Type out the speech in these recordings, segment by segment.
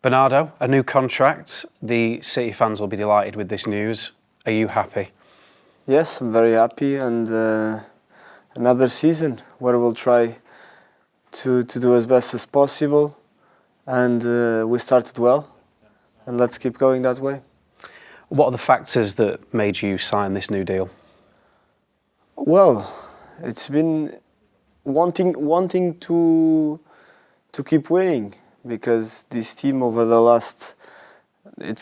Bernardo, a new contract. The City fans will be delighted with this news. Are you happy? Yes, I'm very happy, and another season where we'll try to do as best as possible, and we started well, and let's keep going that way. What are the factors that made you sign this new deal? Well, it's been wanting to keep winning, because this team over the last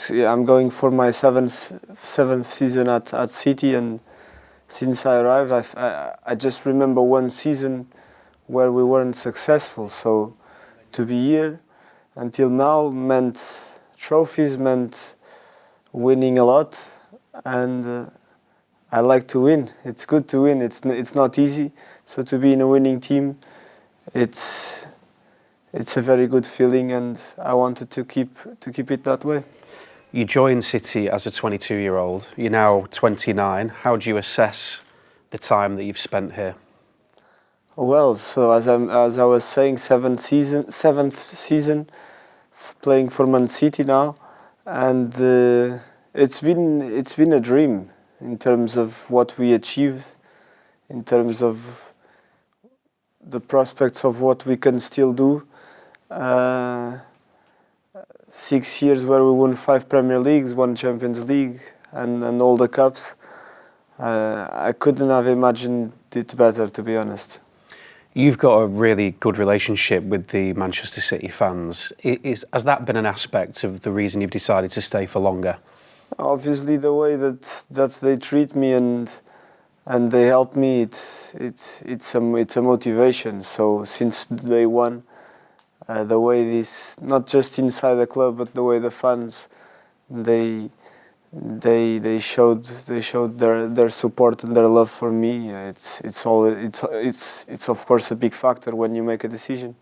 I'm going for my seventh season at City, and since I arrived, I just remember one season where we weren't successful. So to be here until now meant trophies, meant winning a lot, and I like to win. It's good to win. It's not easy. So to be in a winning team, it's a very good feeling, and I wanted to keep it that way. You joined City as a 22-year-old. You're now 29. How do you assess the time that you've spent here? Well, so as I was saying, seventh season playing for Man City now, and it's been a dream in terms of what we achieved, in terms of the prospects of what we can still do. 6 years where we won 5 Premier Leagues, 1 Champions League, and all the cups. I couldn't have imagined it better, to be honest. You've got a really good relationship with the Manchester City fans. Has that been an aspect of the reason you've decided to stay for longer? Obviously, the way that they treat me and they help me, it's a motivation. So since day one, the way this, not just inside the club, but the way the fans, they showed their support and their love for me. It's of course a big factor when you make a decision.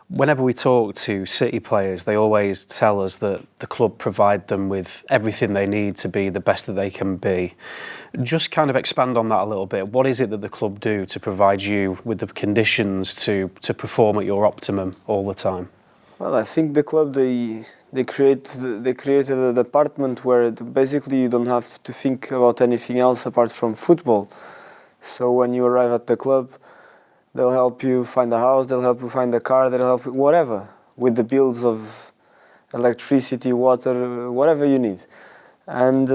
Whenever we talk to City players, they always tell us that the club provide them with everything they need to be the best that they can be. Just kind of expand on that a little bit. What is it that the club do to provide you with the conditions to perform at your optimum all the time? Well, I think the club, they created a department where basically you don't have to think about anything else apart from football. So when you arrive at the club, they'll help you find a house, they'll help you find a car, they'll help you whatever, with the bills of electricity, water, whatever you need. And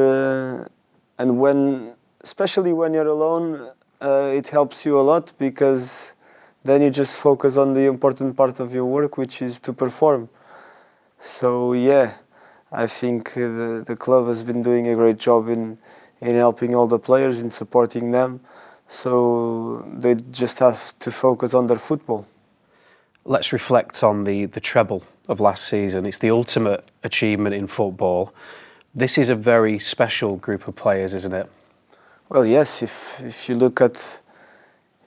when, especially when you're alone, it helps you a lot, because then you just focus on the important part of your work, which is to perform. So yeah, I think the club has been doing a great job in helping all the players, in supporting them. So they just have to focus on their football. Let's reflect on the treble of last season. It's the ultimate achievement in football. This is a very special group of players, isn't it? Well, yes. If you look at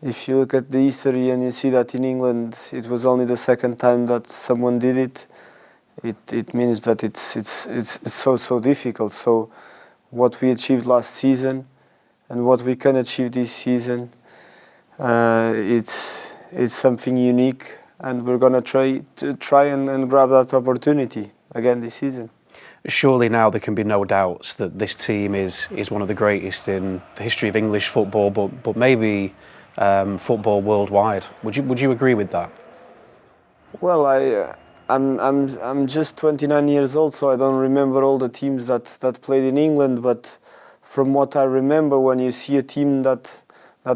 the history and you see that in England it was only the second time that someone did it, it means that it's so difficult. So what we achieved last season and what we can achieve this season, it's something unique, and we're gonna try and grab that opportunity again this season. Surely now there can be no doubts that this team is one of the greatest in the history of English football, but maybe football worldwide. Would you agree with that? Well, I'm just 29 years old, so I don't remember all the teams that played in England, but from what I remember, when you see a team that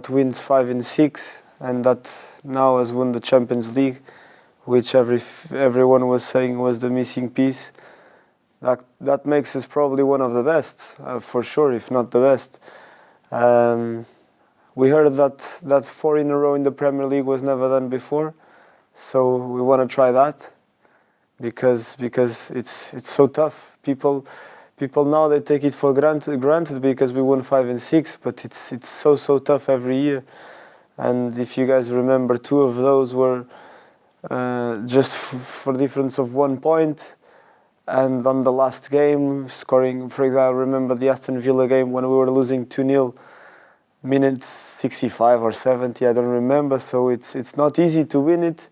wins 5 and 6, and that now has won the Champions League, which everyone was saying was the missing piece, that makes us probably one of the best, for sure, if not the best. We heard that 4 in a row in the Premier League was never done before, so we want to try that, because it's so tough. People now, they take it for granted because we won 5 and 6, but it's so tough every year. And if you guys remember, 2 of those were just for difference of 1 point. And on the last game, scoring, for example, I remember the Aston Villa game when we were losing 2-0, minute 65 or 70, I don't remember. So it's not easy to win it.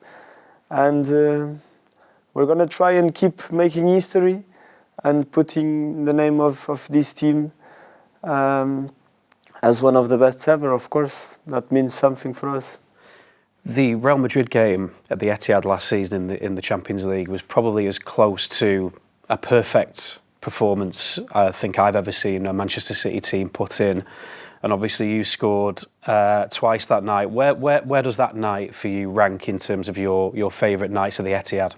And we're gonna try and keep making history and putting the name of this team as one of the best ever. Of course, that means something for us. The Real Madrid game at the Etihad last season in the Champions League was probably as close to a perfect performance I think I've ever seen a Manchester City team put in. And obviously you scored twice that night. Where does that night for you rank in terms of your favourite nights at the Etihad?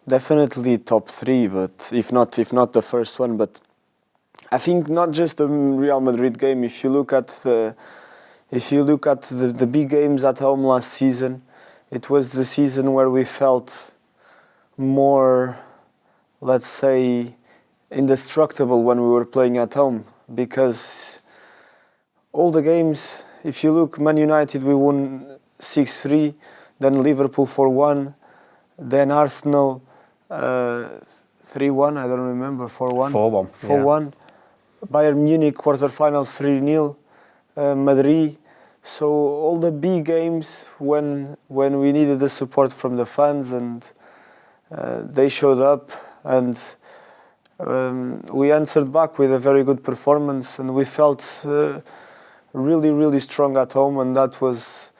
Definitely top 3, but if not the first one. But I think not just the Real Madrid game. If you look at the big games at home last season, it was the season where we felt more, let's say, indestructible when we were playing at home. Because all the games, if you look, Man United, we won 6-3, then Liverpool 4-1, then Arsenal 3-1, I don't remember, 4-1. 4-1. 4-1. Yeah. Bayern Munich quarterfinals 3-0. Madrid. So all the big games when we needed the support from the fans, and they showed up, and we answered back with a very good performance, and we felt really, really strong at home, and that was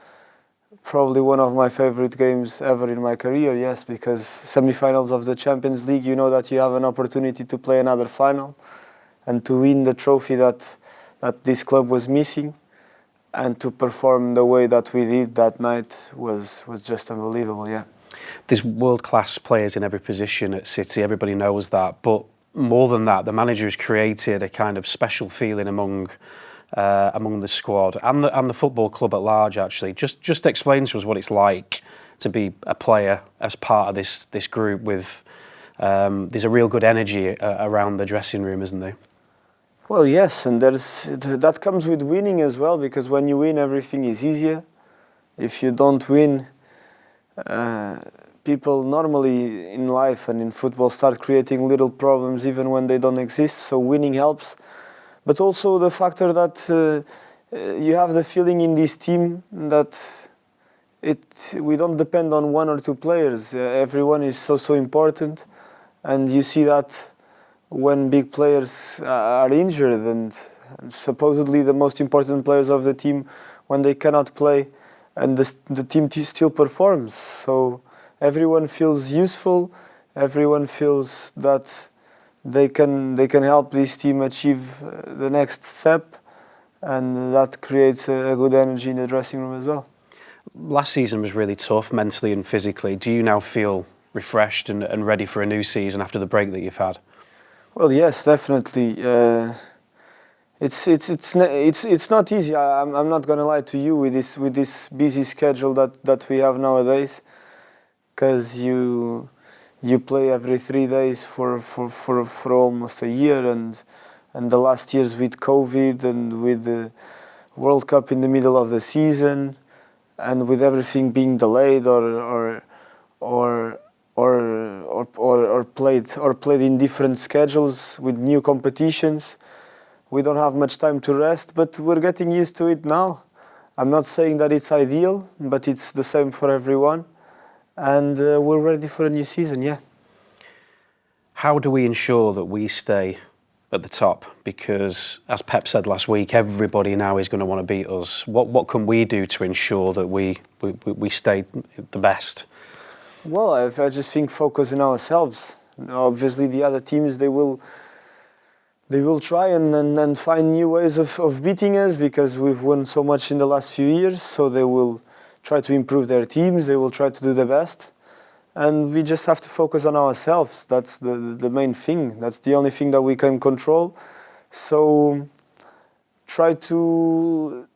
probably one of my favorite games ever in my career, yes, because semi-finals of the Champions League, you know that you have an opportunity to play another final and to win the trophy that this club was missing, and to perform the way that we did that night was just unbelievable, yeah. There's world-class players in every position at City, everybody knows that, but more than that, the manager has created a kind of special feeling among the squad and the football club at large. Actually, just explain to us what it's like to be a player as part of this group. With there's a real good energy around the dressing room, isn't there? Well, yes, and that comes with winning as well, because when you win, everything is easier. If you don't win, people normally in life and in football start creating little problems even when they don't exist, so winning helps. But also the factor that you have the feeling in this team that we don't depend on one or two players. Everyone is so important, and you see that when big players are injured, and supposedly the most important players of the team, when they cannot play, and the team still performs. So everyone feels useful, everyone feels that they can help this team achieve the next step, and that creates a good energy in the dressing room as well. Last season was really tough mentally and physically. Do you now feel refreshed and ready for a new season after the break that you've had? Well, yes, definitely. It's not easy. I'm not gonna lie to you with this busy schedule that we have nowadays, because you play every 3 days for almost a year, and the last years with COVID and with the World Cup in the middle of the season, and with everything being delayed or played in different schedules with new competitions, we don't have much time to rest, but we're getting used to it now. I'm not saying that it's ideal, but it's the same for everyone, and we're ready for a new season, yeah. How do we ensure that we stay at the top? Because, as Pep said last week, everybody now is going to want to beat us. What can we do to ensure that we stay the best? Well, I just think focusing on ourselves. Obviously, the other teams, they will try and find new ways of beating us, because we've won so much in the last few years. So they will try to improve their teams. They will try to do the best, and we just have to focus on ourselves. That's the main thing. That's the only thing that we can control. So try to.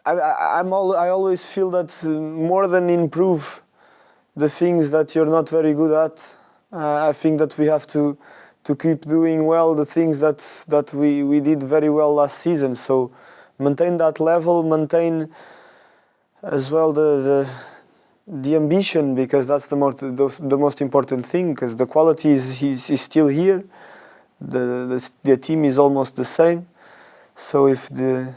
I always feel that more than improve the things that you're not very good at, I think that we have to keep doing well the things that we did very well last season. So maintain that level, maintain as well the ambition, because that's the most important thing, because the quality is still here. The team is almost the same. So if the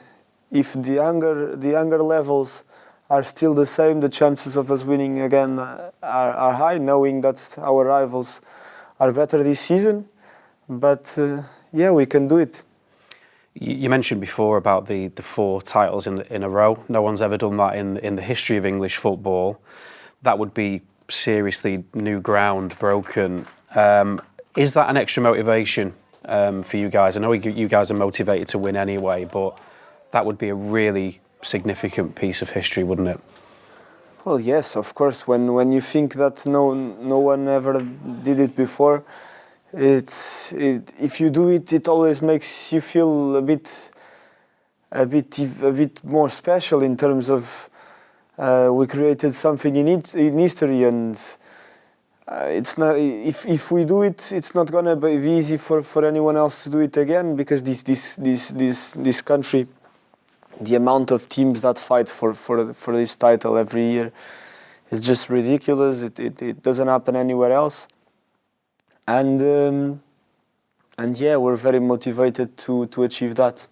younger levels are still the same. The chances of us winning again are high, knowing that our rivals are better this season. But yeah, we can do it. You mentioned before about the 4 titles in a row. No one's ever done that in the history of English football. That would be seriously new ground broken. Is that an extra motivation for you guys? I know you guys are motivated to win anyway, but that would be a really significant piece of history, wouldn't it? Well, yes, of course. When you think that no one ever did it before, if you do it, it always makes you feel a bit more special in terms of we created something in history, and it's not. If we do it, it's not gonna be easy for anyone else to do it again, because this country, the amount of teams that fight for this title every year is just ridiculous. It doesn't happen anywhere else. And yeah, we're very motivated to achieve that.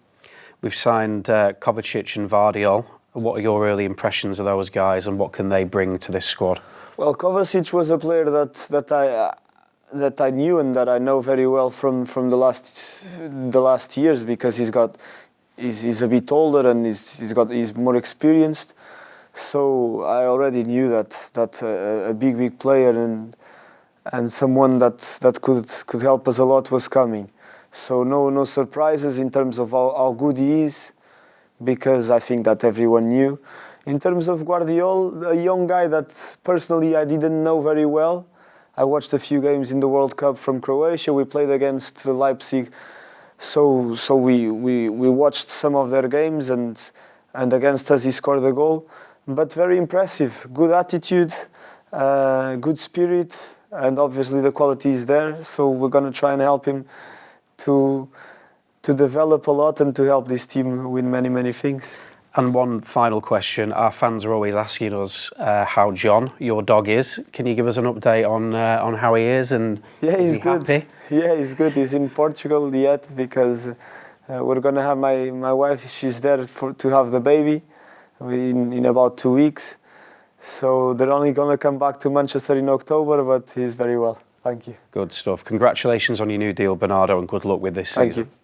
We've signed Kovacic and Vardiol. What are your early impressions of those guys, and what can they bring to this squad? Well, Kovacic was a player that I knew and that I know very well from the last years, because he's a bit older and he's more experienced. So I already knew that a big player and someone that could help us a lot was coming. So no surprises in terms of how good he is, because I think that everyone knew. In terms of Guardiola, a young guy that personally I didn't know very well. I watched a few games in the World Cup from Croatia. We played against Leipzig, so we watched some of their games, and against us he scored a goal. But very impressive, good attitude, good spirit, and obviously the quality is there. So we're gonna try and help him to develop a lot and to help this team win many things. And one final question. Our fans are always asking us how John, your dog, is. Can you give us an update on how he is, and yeah, is he's he good. happy? Yeah, he's good. He's in Portugal yet, because we're gonna have my wife. She's there to have the baby in about 2 weeks. So they're only gonna come back to Manchester in October, but he's very well. Thank you. Good stuff. Congratulations on your new deal, Bernardo, and good luck with this season. Thank you.